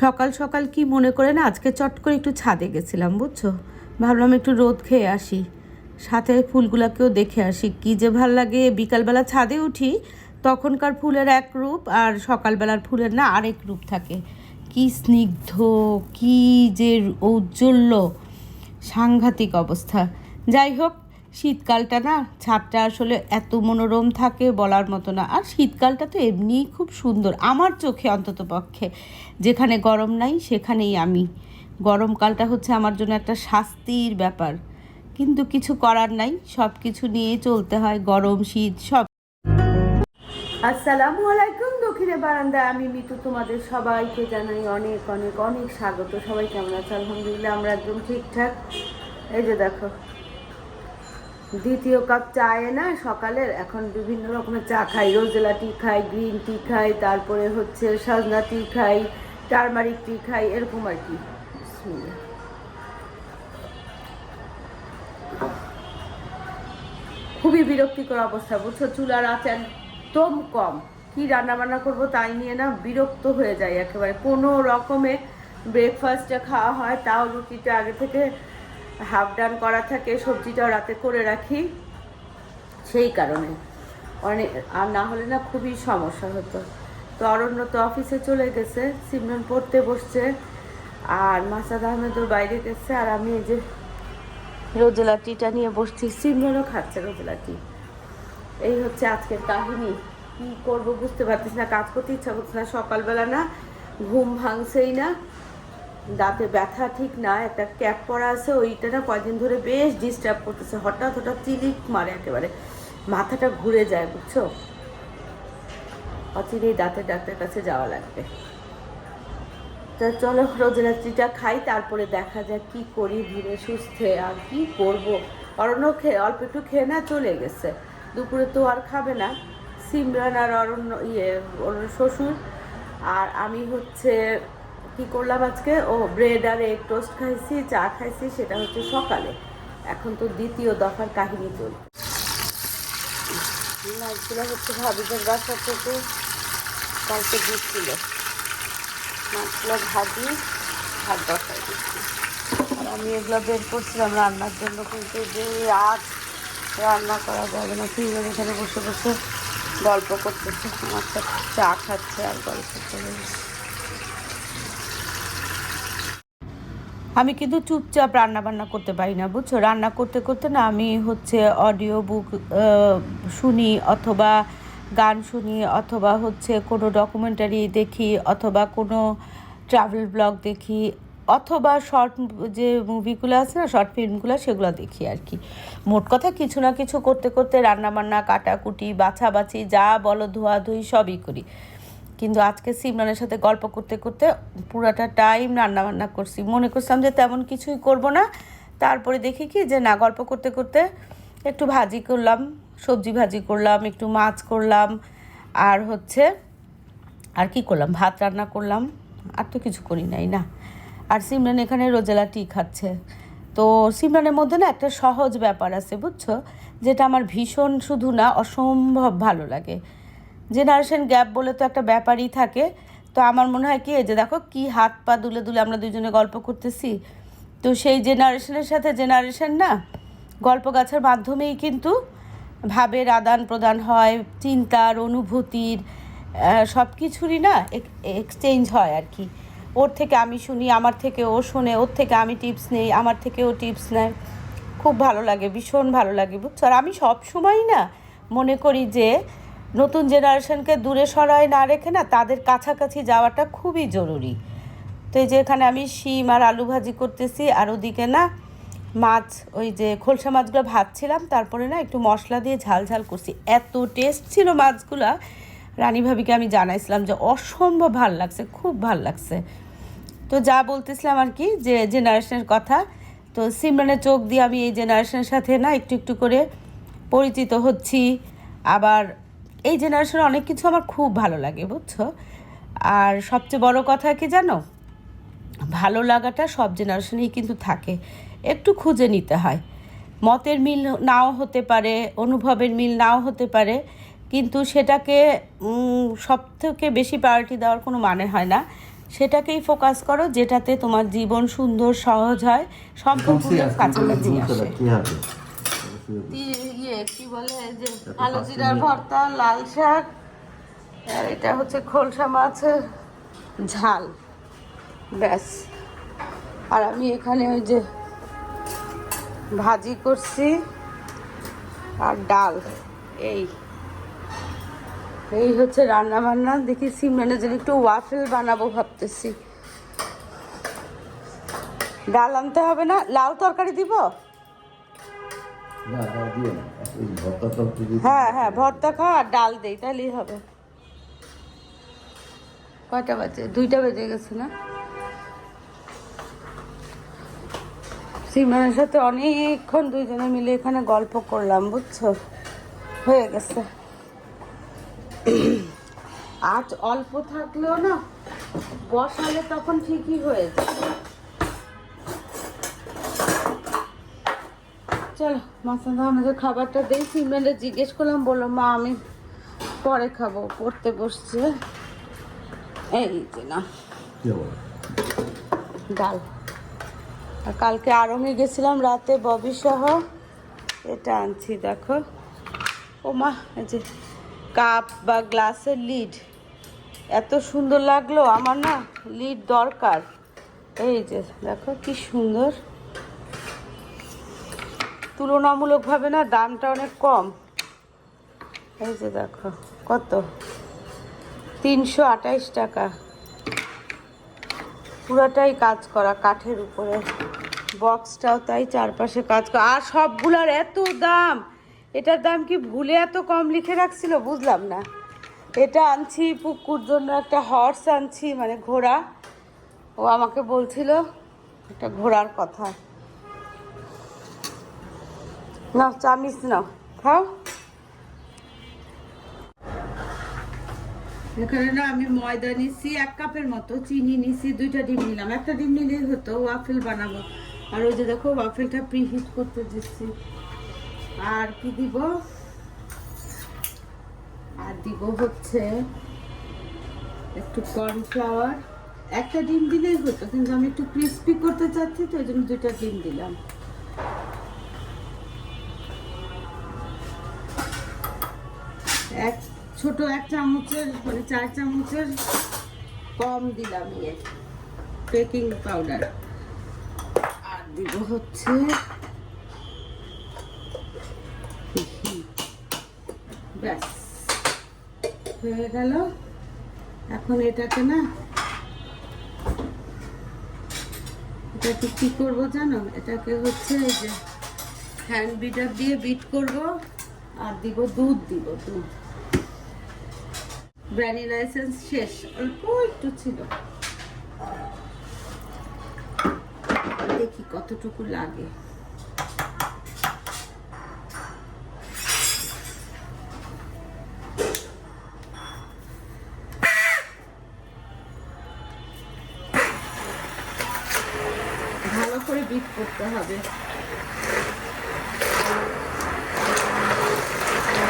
সকাল সকাল কি মনে করে না আজকে চট করে একটু ছাদে গেছিলাম, বুঝছো। ভাবলাম একটু রোদ খেয়ে আসি, সাথে ফুলগুলাকেও দেখে আসি। কি যে ভাল লাগে, বিকালবেলা ছাদে উঠি তখনকার ফুলের এক রূপ আর সকালবেলার ফুলের না আরেক রূপ থাকে। কি স্নিগ্ধ, কি যে ঔজ্জ্বল্য, সাংঘাতিক অবস্থা। যাই হোক, শীতকালটা না ছাদটা আসলে এত মনোরম থাকে বলার মতো না। আর শীতকালটা তো এমনিই খুব সুন্দর আমার চোখে, অন্তত পক্ষে। যেখানে গরম নাই সেখানেই আমি। গরমকালটা হচ্ছে আমার জন্য একটা শাস্তির ব্যাপার, কিন্তু কিছু করার নাই, সব কিছু নিয়ে চলতে হয়, গরম শীত সব। আসসালামু আলাইকুম, দক্ষিণে বারান্দায় আমি মিতু তোমাদের সবাইকে জানাই অনেক অনেক অনেক স্বাগত। সবাই কেমন আছে? আলহামদুলিল্লাহ আমরা একদম ঠিকঠাক। এই যে দেখো, দ্বিতীয় কাপ চায়ে না সকালের, এখন বিভিন্ন রকমের চা খাই। রোজেলা টি খাই, গ্রিন টি খাই, তারপরে হচ্ছে সাজনা টি খাই, টারমারিক টি খাই, এরকম আর কি। খুবই বিরক্তিকর অবস্থা, বুঝছো। চুলার আঁচ একদম কম। কি রান্না বান্না করবো তাই নিয়ে না বিরক্ত হয়ে যায় একেবারে। কোনো রকমে ব্রেকফাস্টটা খাওয়া হয়, তাও রুটিটা আগে থেকে হাফ ডান করা থাকে, সবজিটাও রাতে করে রাখি, সেই কারণে অনেক। আর না হলে না খুবই সমস্যা হতো। তো অরণ্য তো অফিসে চলে গেছে, সিমরন পড়তে বসছে, আর মাসাদ আহমেদও বাইরে গেছে, আর আমি এই যে রোজেলা টিটা নিয়ে বসছি। সিমরনও খাচ্ছে রোজেলা টি। এই হচ্ছে আজকের কাহিনী। কি করব বুঝতে পারতেছি না, কাজ করতে ইচ্ছা করছে না। সকালবেলা না ঘুম ভাঙছেই না, দাঁতে ব্যথা ঠিক না, একটা ক্যাপ পরা আছে, ওইটা না কয়েকদিন ধরে বেশ ডিস্টার্ব করতেছে। হঠাৎ হঠাৎ চিলিক মারে, একেবারে মাথাটা ঘুরে যায়, বুঝছো। অচিরেই দাঁতের ডাক্তার কাছে যাওয়া লাগবে। তা চলো রোজেলাত্রিটা খাই, তারপরে দেখা যাক কি করি ধীরে সুস্থে। আর কি করব, অরণ্য খেয়ে অল্প একটু খেয়ে না চলে গেছে, দুপুরে তো আর খাবে না। সিমরান আর অরণ্য শ্বশুর আর আমি হচ্ছে কি করলাম আজকে, ব্রেড আর এগ টোস্ট খাইছি, চা খাইছি, সেটা হচ্ছে সকালে। এখন তো দ্বিতীয় দফার কাহিনী চলছে। মাছগুলো হচ্ছে ভাবিদের বাসা থেকে কালকে দিচ্ছিল, মাছগুলো ভাজি ভাত বসাই দিচ্ছি। আর আমি এগুলো বের করছিলাম রান্নার জন্য, কিন্তু যে আজ রান্না করা যাবে না। তিনজন এখানে বসে বসে গল্প করতেছে, আমার সাথে চা খাচ্ছে আর গল্প করে। আমি কিন্তু চুপচাপ রান্না বান্না করতে পারি না, বুঝছো। রান্না করতে করতে না আমি হচ্ছে অডিও বুক শুনি, অথবা গান শুনি, অথবা হচ্ছে কোনো ডকুমেন্টারি দেখি, অথবা কোনো ট্রাভেল ব্লগ দেখি, অথবা শর্ট যে মুভিগুলো আছে না, শর্ট ফিল্মগুলো, সেগুলো দেখি আর কি। মোট কথা কিছু না কিছু করতে করতে রান্নাবান্না, কাটাকুটি, বাছাবাছি, যা বলো, ধোয়াধুয়ি সবই করি। কিন্তু আজকে সিমরানের সাথে গল্প করতে করতে পুরাটা টাইম রান্নাবান্না করছি। মনে করছিলাম যে তেমন কিছুই করব না, তারপরে দেখি কি যে না, গল্প করতে করতে একটু ভাজি করলাম, সবজি ভাজি করলাম, একটু মাছ করলাম, আর হচ্ছে আর কি করলাম, ভাত রান্না করলাম, আর তো কিছু করি নাই না। আর সিমরান এখানে রোজেলা টি খাচ্ছে। তো সিমরানের মধ্যে না একটা সহজ ব্যাপার আছে, বুঝছো, যেটা আমার ভীষণ, শুধু না অসম্ভব ভালো লাগে। জেনারেশন গ্যাপ বলে তো একটা ব্যাপারই থাকে। তো আমার মনে হয় কি, এই যে দেখো কি হাত পা দুলে দুলে আমরা দুজনে গল্প করতেছি। তো সেই জেনারেশনের সাথে জেনারেশন না গল্প গাছার মাধ্যমেই কিন্তু ভাবের আদান প্রদান হয়, চিন্তার, অনুভূতির, সব কিছুরই না এক্সচেঞ্জ হয় আর কি। ওর থেকে আমি শুনি, আমার থেকে ও শোনে, ওর থেকে আমি টিপস নেই, আমার থেকে ও টিপস নেয়। খুব ভালো লাগে, ভীষণ ভালো লাগে, বুঝছো। আর আমি সব সময়ই না মনে করি যে নতুন জেনারেশনকে দূরে সরায় না রেখে না তাদের কাছাকাছি যাওয়াটা খুবই জরুরি। তো এই যে এখানে আমি শিম আর আলু ভাজি করতেছি, আর ওদিকে না মাছ, ওই যে খোলসা মাছগুলো ভাজছিলাম, তারপরে না একটু মশলা দিয়ে ঝাল ঝাল করছি। এত টেস্ট ছিল মাছগুলা, রানী ভাবিকে আমি জানাইছিলাম যে অসম্ভব ভাল লাগছে, খুব ভাল লাগছে। তো যা বলতেছিলাম আর কি, যে জেনারেশনের কথা। তো সিমরানের চোখ দিয়ে আমি এই জেনারেশনের সাথে না একটু একটু করে পরিচিত হচ্ছি। আবার এই জেনারেশনে অনেক কিছু আমার খুব ভালো লাগে, বুঝছো। আর সবচেয়ে বড় কথা কি জানো, ভালো লাগাটা সব জেনারেশনেই কিন্তু থাকে, একটু খুঁজে নিতে হয়। মতের মিল নাও হতে পারে, অনুভবের মিল নাও হতে পারে, কিন্তু সেটাকে সব থেকে বেশি প্রায়োরিটি দেওয়ার কোনো মানে হয় না। সেটাকেই ফোকাস করো, যেটাতে তোমার জীবন সুন্দর সহজ হয়, সম্পর্কগুলো কাছাকাছি আসে। ইয়ে কি বলে যে আলু জিরার ভর্তা, লাল শাক, আর এটা হচ্ছে খোলসা মাছের ঝাল, ব্যাস। আর আমি এখানে ওই যে ভাজি করছি আর ডাল, এই হচ্ছে রান্না বান্না। দেখি সিমরানের জন্য একটু ওয়াফেল বানাবো ভাবতেছি। ডাল আনতে হবে না? লাউ তরকারি দিব? হ্যাঁ হ্যাঁ, ভর্তা খাওয়া আর ডাল দেই, তাহলেই হবে। কয়টা বাজে? 2টা বেজে গেছে না? সিমরানের সাথে অনেকক্ষণ দুইজনে মিলে এখানে গল্প করলাম, বুঝছো? হয়ে গেছে। আজ অল্প থাকলেও না, বসালে তখন ঠিকই হয়ে যায়। চলো মাসাদা আমাদের খাবারটা দেই। সিমরানকে জিজ্ঞেস করলাম, বললো মা আমি পরে খাবো, পড়তে বসছে। এই যে না ডাল। আর কালকে আড়ঙে গেছিলাম রাতে ববি সহ, এটা আনছি দেখো। ও মা, এই যে কাপ বা গ্লাসের লিড, এত সুন্দর লাগলো আমার, না লিড দরকার। এই যে দেখো কি সুন্দর, তুলনামূলকভাবে না দামটা অনেক কম। এই যে দেখো কত, 328 টাকা। পুরাটাই কাজ করা কাঠের উপরে, বক্সটাও তাই, চারপাশে কাজ করা। আর সবগুলার এত দাম, এটার দাম কি ভুলে এত কম লিখে রাখছিল বুঝলাম না। এটা আনছি পুকুর জন্য, একটা হর্স আনছি, মানে ঘোড়া। ও আমাকে বলছিল একটা ঘোড়ার কথা। নাও চামিচ নাও, খাও। এখানে না আমি ময়দা নিছি 1 কাপের মতো, চিনি নিছি, 2টা ডিম নিলাম। একটা ডিম নিলেই হতো, ওয়াফেল বানাবো। আর ওই যে দেখো ওয়াফেলটা প্রিহিট করতে দিচ্ছি। আর কি দিব? আর দিব হচ্ছে একটু কর্নফ্লাওয়ার। একটা ডিম দিলেই হতো, কিন্তু আমি একটু ক্রিস্পি করতে চাচ্ছি, তো ওই জন্য 2টা ডিম দিলাম। ছোট 1 চামচের, মানে 4 চামচের কম দিলাম বেকিং পাউডার। আর দিব হচ্ছে ব্যাস, হয়ে গেল। এখন এটাকে না, এটাকে কি করবো জানো? এটাকে হচ্ছে এই যে হ্যান্ড বিটার দিয়ে বিট করব। আর দিব দুধ, দুধ। ভ্যানিলা এসেন্স শেষ, অল্প একটু ছিল, দেখি কতটুকু লাগে। ভালো করে বিট করতে হবে।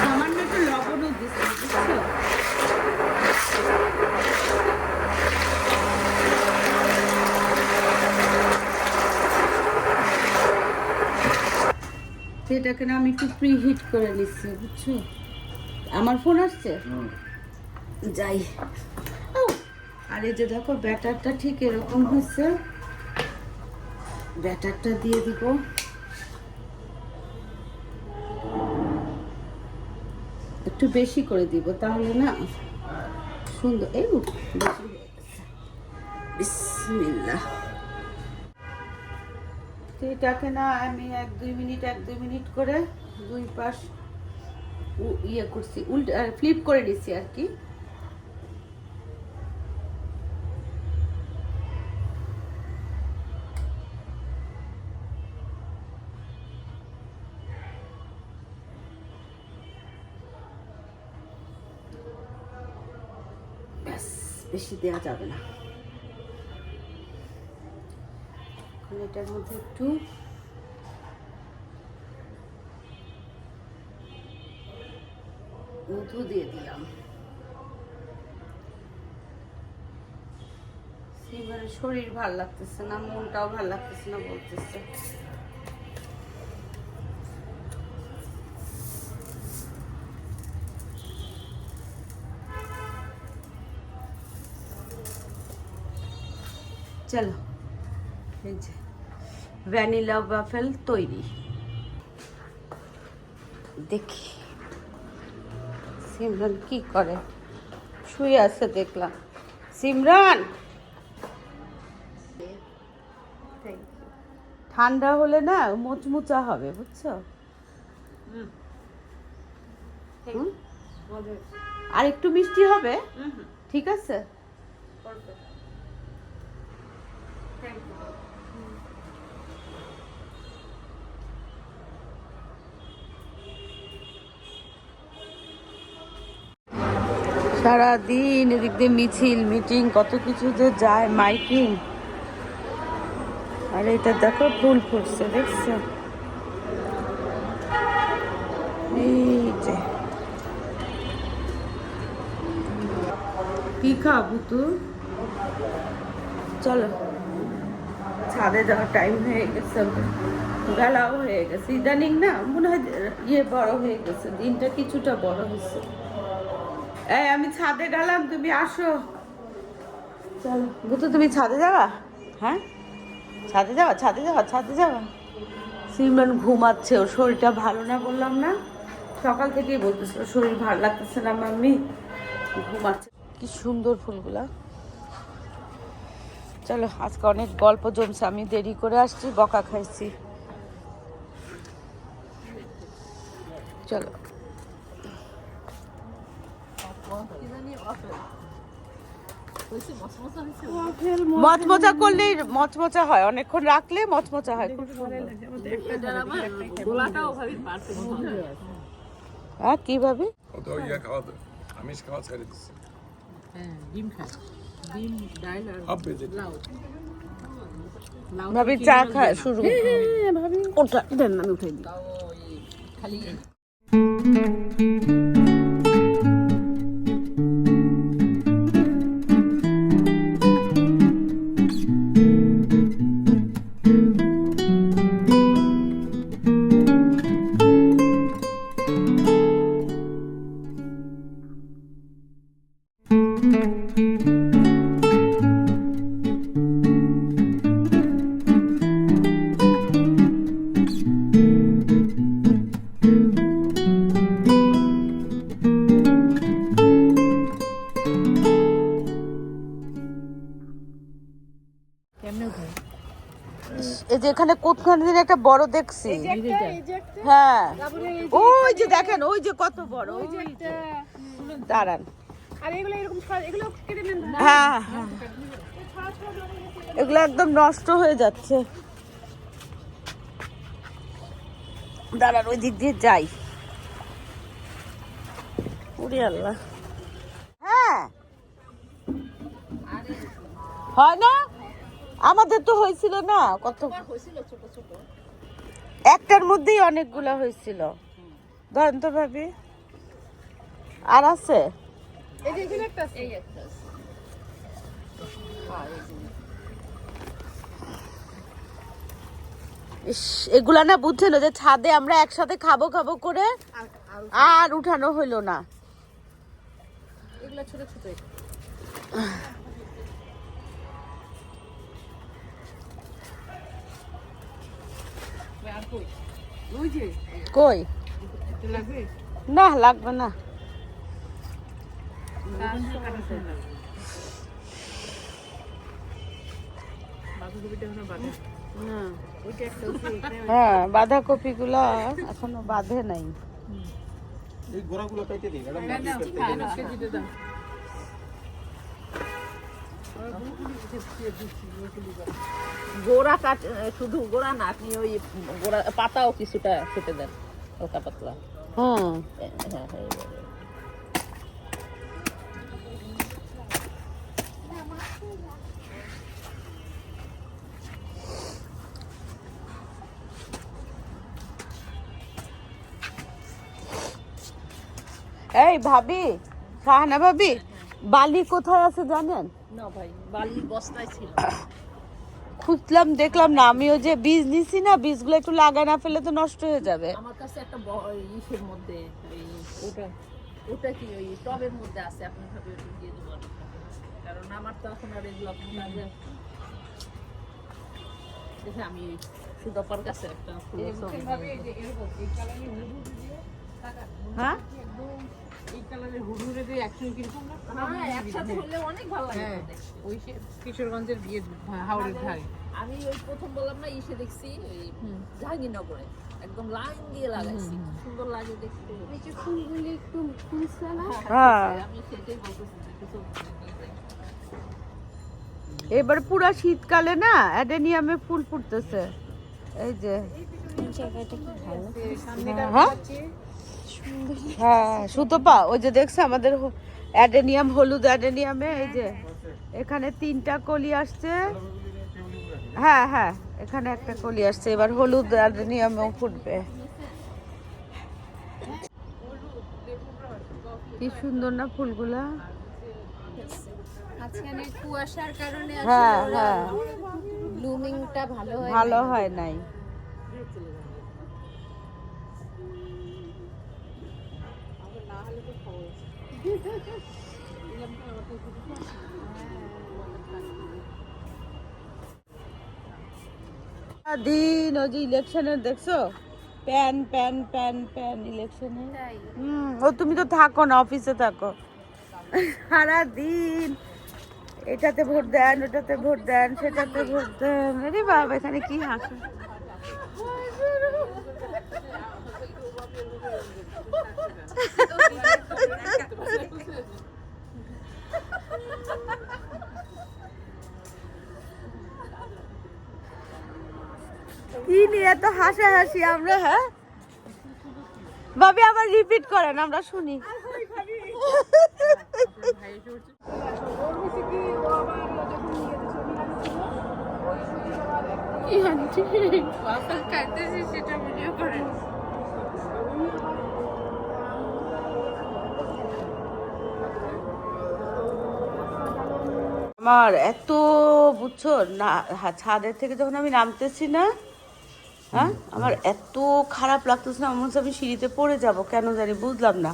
সামান্য একটু লবণও দিচ্ছি, বুঝছো? সেটাকে না আমি একটু প্রিহিট করে নিচ্ছি, বুঝছো? আমার ফোন আসছে, যাই। আর এই যে দেখো ব্যাটারটা ঠিক এরকম হচ্ছে। ব্যাটারটা দিয়ে দিব, একটু বেশি করে দিব, তাহলে না সুন্দর। এই বেশি হয়ে গেছে। বিসমিল্লাহ। এটাকে না আমি 1-2 মিনিট করে 2 পাশ ইয়ে করছি, ফ্লিপ করে নিছি আর কি। বেশি দেওয়া যাবে না। এখন এটার মধ্যে একটু মধু দিয়ে দিলাম। এবারে শরীর ভাল লাগতেছে না, মনটাও ভাল লাগতেছে না বলতেছে। চলো, এই যে ভ্যানিলা ওয়াফেল তৈরি। দেখি সিমরান কি করে, শুয়ে আছে দেখলাম। সিমরান, ঠান্ডা হলে না মুচমুচা হবে, বুঝছো? আর একটু মিষ্টি হবে, ঠিক আছে? সারাদিন এদিক দিয়ে মিছিল মিটিং কত কিছু যে যায়, মাইকিং। আর এটা দেখো ফুল ফুটছে, দেখছো? এই যে কি খাবো তু? চলো, ছাদে যাওয়ার টাইম হয়ে গেছে, বেলাও হয়ে গেছে। ইদানিং না মনে হয় ইয়ে বড় হয়ে গেছে, দিনটা কিছুটা বড় হয়েছে। এই আমি ছাদে গেলাম, তুমি আসো। চলো বুতু, তুমি ছাদে যাবা? হ্যাঁ, ছাদে যাওয়া, ছাদে যাওয়া, ছাদে যাওয়া। সিমরান ঘুমাচ্ছে, ওর শরীরটা ভালো না, বললাম না? সকাল থেকেই বলতেছিল শরীর ভালো লাগতেছে না মাম্মি, ঘুমাচ্ছে। কি সুন্দর ফুলগুলা। চলো, আজকে অনেক গল্প জমছে, আমি দেরি করে আসছি, বকা খাইছি। চলো, মচমচা করলেই মচমচা হয়, অনেকক্ষণ রাখলে মচমচা হয়। হ্যাঁ, কিভাবে? আমিষ খাওয়া ছেড়ে দিচ্ছি। ডিম খায়, ডিম ডাল আর ভাবি চা খায় শুরু। ভাবি ওটা দেন, আমি উঠাই দিই। খালি এই যে এখানে কোথায় দিন একটা বড় দেখছি। হ্যাঁ, ওই যে দেখেন, ওই যে কত বড়, ওই যে দাঁড়ান। আর এগুলো এরকম এগুলো কেটে নেন। হ্যাঁ, এগুলো একদম নষ্ট হয়ে যাচ্ছে। দাঁড়ান, ওই দিক দিয়ে যাই। ওরে আল্লাহ, হ্যাঁ হয় না? আমাদের তো হয়েছিল না, কত হয়েছিল ছোট ছোট, একটার মধ্যেই অনেকগুলা হয়েছিল। ধরেন তো ভাবি, আর আছে? এই যে এখানে একটা আছে, এই একটা আছে। ইস, এগুলা না বুঝছেন, যে ছাদে আমরা একসাথে খাবো খাবো করে আর উঠানো হইলো না। এগুলা ছোট ছোট। কই? না, লাগবে না। হ্যাঁ, বাঁধাকপি গুলা এখনো বাঁধে নাই। এই গোড়াগুলো কেটে দিই, গোড়া কাট, শুধু গোড়া না, আপনি ওই গোড়া পাতাও কিছুটা কেটে দেন, হালকা পাতলা। হুম, হ্যাঁ হ্যাঁ, এই ভাবি, শাহানা ভাবি, বালি কোথায় আছে জানেন? না ভাই, বালির বস্তায় ছিল। খুঁজলাম, দেখলাম না। আমি ওই যে বীজ নিছি না, বীজগুলো একটু লাগায় না ফেলে তো নষ্ট হয়ে যাবে। আমার কাছে একটা ইসের মধ্যে ওটা ওটা কি ওই টবের মধ্যে আছে, আপনি ভাবে ওটা দিয়ে দেবো আমি। কারণ আমার তো এখন আর এগুলো কাজে দেখে আমি সুদপার কাছে একটা ফুলের ছবি হ্যাঁ, হ্যাঁ, একসাথে হলে অনেক ভালো লাগে দেখতে। কিশোরগঞ্জের বিয়ে হাওড়ের ধারে আমি ওই প্রথম বললাম না ইসে দেখছি ওই জাহাঙ্গীরনগরে একদম লাইন দিয়ে লাগাইছি, সুন্দর লাগে দেখতে। ফুলগুলি একটু ফুলছে না? হ্যাঁ। আমি সেটাই বলতেছি যে কিছু এবার পুরা শীতকালে না অ্যাডেনিয়ামে ফুল ফুটতেছে। এই যে হ্যাঁ হ্যাঁ সুতপা, ওই যে দেখছে আমাদের অ্যাডেনিয়াম, হলুদ অ্যাডেনিয়ামে এই যে এখানে 3টা কলি আসছে। হ্যাঁ হ্যাঁ, এখানে একটা কলি আসছে। এবার হলুদ অ্যাডেনিয়ামও ফুটবে। কি সুন্দর না ফুলগুলা। মাঝখানে কুয়াশার কারণে হ্যাঁ আসলে হ্যাঁ, ব্লুমিংটা ভালো হয় নাই। দিন ওই যে ইলেকশনের দেখছো, প্যান প্যান প্যান প্যান ইলেকশনে। ও তুমি তো থাকো না, অফিসে থাকো সারা দিন। এটাতে ভোট দেন, ওটাতে ভোট দেন, সেটাতে ভোট দেন। আরে বাবা, এখানে কি হাসে। কি নিয়ে এত হাসাহাসি আমরা? হ্যাঁ ভাবি, আবার রিপিট করেন, আমরা শুনি। সেটা ভিডিও করেন। আমার এত, বুঝছো না, ছাদের থেকে যখন আমি নামতেছি না, হ্যাঁ আমার এত খারাপ লাগতেছে না, মনে হচ্ছে আমি সিঁড়িতে পড়ে যাব, কেন জানি বুঝলাম না,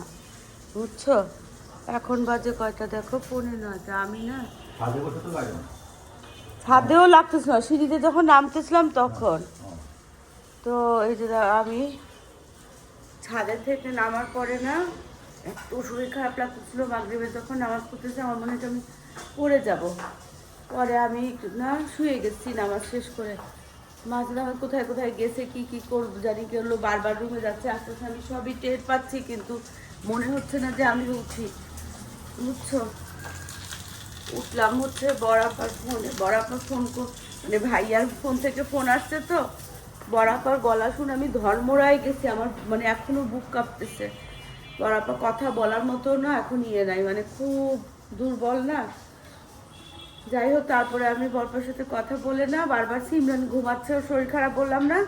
বুঝছো। এখন বাজে কয়টা দেখো, 9:15। আমি না ছাদেও লাগতেছে না, সিঁড়িতে যখন নামতেছিলাম তখন। তো এই যে আমি ছাদের থেকে নামার পরে না এত শরীর খারাপ লাগতেছিল। মাগরিবে যখন নামাজ পড়তেছে আমার মনে হচ্ছে আমি পড়ে যাব। পরে আমি না শুয়ে গেছি নামাজ শেষ করে। মাঝে আমার কোথায় কোথায় গেছে, কি কি করবো জানি, কি হলো, বারবার রুমে যাচ্ছে, আস্তে আস্তে আমি সবই টের পাচ্ছি, কিন্তু মনে হচ্ছে না যে আমি উঠি, বুঝছো। উঠলাম হচ্ছে বরাবর ফোনে, বরাবর ফোন মানে ভাইয়ার ফোন থেকে ফোন আসছে, তো বরাবর গলা শুনে আমি ধর্মরায় গেছি। আমার মানে এখনো বুক কাঁপতেছে। বরাবর কথা বলার মতো না এখন ইয়ে নাই, মানে খুব দুর্বল না। যাই হোক, তারপরে আমি বরপার সাথে কথা বলে না, বারবার সিমরান ঘুমাচ্ছে, ওর শরীর খারাপ, বললাম না,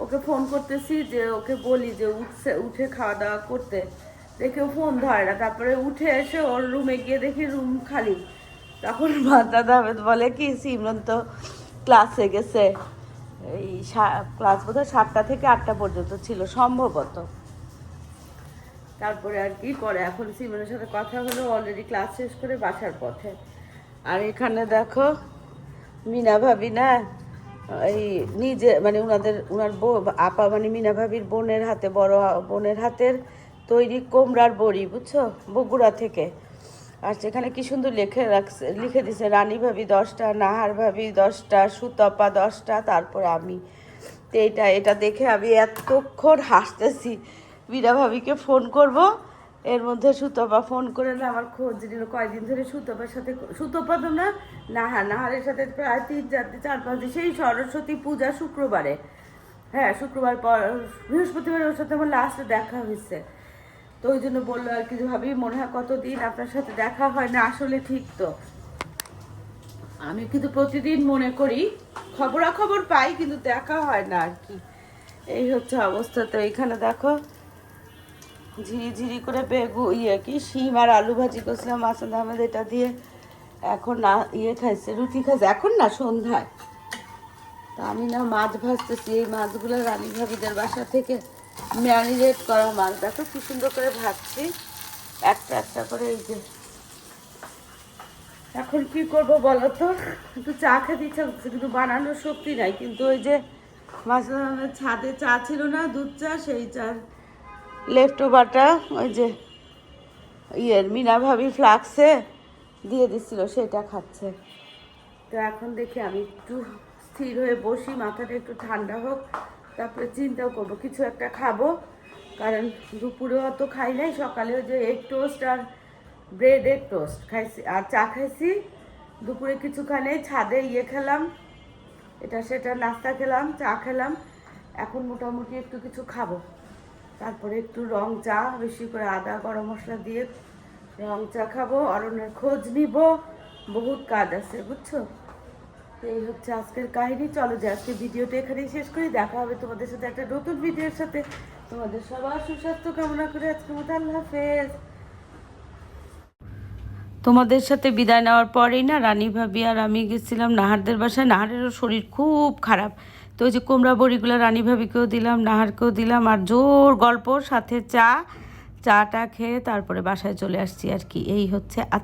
ওকে ফোন করতেছি যে ওকে বলি যে উঠে খাওয়া দাওয়া করতে, দেখে ফোন ধরে না। তারপরে উঠে এসে ওর রুমে গিয়ে দেখি রুম খালি। তখন মাদ্দাদ আহমেদ বলে কি, সিমরান তো ক্লাসে গেছে। এই ক্লাস বোধহয় 7টা থেকে 8টা পর্যন্ত ছিল সম্ভবত। তারপরে আর কি, পরে এখন সিমরানের সাথে কথা হলো, অলরেডি ক্লাস শেষ করে বাসার পথে। আর এখানে দেখো মিনা ভাবি না, এই নিজে মানে ওনার আপা মানে মিনা ভাবির বোনের হাতে, বড় বোনের হাতের তৈরি কুমড়ার বড়ি, বুঝছো, বগুড়া থেকে। আর সেখানে কি সুন্দর লিখে দিছে, রানী ভাবি 10টা, নাহার ভাবি 10টা, সুতপা 10টা, তারপর আমি। তো এটা দেখে আমি এতক্ষণ হাসতেছি। মিনা ভাবিকে ফোন করব, এর মধ্যে সুতপা ফোন করে না আমার খোঁজ নিল কয়েকদিন ধরে। সুতপার সাথে, সুতপা তো না, নাহারের সাথে প্রায় 3-4 দিন, সেই সরস্বতী পূজা শুক্রবারে, হ্যাঁ শুক্রবার পর বৃহস্পতিবার ওর সাথে আমার লাস্টে দেখা হয়েছে। তো ওই জন্য বললো আর কি, ভাবি মনে হয় কতদিন আপনার সাথে দেখা হয় না। আসলে ঠিক তো, আমি কিন্তু প্রতিদিন মনে করি, খবরাখবর পাই, কিন্তু দেখা হয় না আর কি। এই হচ্ছে অবস্থা। তো এখানে দেখো ঝিরি করে কি শিম আর আলু ভাজি করছিলাম মাসুদ আহমেদ, এটা দিয়ে এখন না খাইছে, রুটি খাইছে এখন না সন্ধ্যায়। তা আমি না মাছ ভাজতেছি, এই মাছগুলো রানী ভাবিদের বাসা থেকে ম্যারিনেট করা মাছ, দেখো কি সুন্দর করে ভাজছি একটা একটা করে। এই যে এখন কি করব বলো তো, একটু চা খেতে ইচ্ছা করছে কিন্তু বানানোর শক্তি নাই। কিন্তু ওই যে মাসুদ আহমেদ ছাদে চা ছিল না, দুধ চা, সেই চা লেফট ওভারটা ওই যে মিনা ভাবি ফ্লাক্সে দিয়ে দিছিল, সেটা খাচ্ছে। তো এখন দেখি আমি একটু স্থির হয়ে বসি, মাথাটা একটু ঠান্ডা হোক, তারপরে চিন্তাও করবো কিছু একটা খাবো। কারণ দুপুরে অত খাই নাই, সকালে ওই যে এগ টোস্ট আর ব্রেড টোস্ট খাইছি আর চা খাইছি। দুপুরে কিছু খাই নাই, ছাদে খেলাম, এটা সেটা নাস্তা খেলাম, চা খেলাম। এখন মোটামুটি একটু কিছু খাবো, তারপরে একটু রং চা বেশি করে আদা গরম মশলা দিয়ে রং চা খাবো, অরণ্যের খোঁজ নিব, বহুত কাজ আছে বুঝছো। তো এই হচ্ছে আজকের কাহিনী। চলো যে আজকে ভিডিওটা এখানেই শেষ করি, দেখা হবে তোমাদের সাথে একটা নতুন ভিডিওর সাথে। তোমাদের সবার সুস্বাস্থ্য কামনা করে আজকের মতো আল্লাহ হাফেজ। তোমাদের সাথে বিদায় নেওয়ার পরেই না রানী ভাবি আর আমি গেছিলাম নাহারদের বাসায়। নাহারেরও শরীর খুব খারাপ, তো ওই যে কুমড়া বড়িগুলো রানী ভাবিকেও দিলাম, নাহারকেও দিলাম, আর জোর গল্প সাথে চাটা খেয়ে তারপরে বাসায় চলে আসছি আর কি। এই হচ্ছে আজ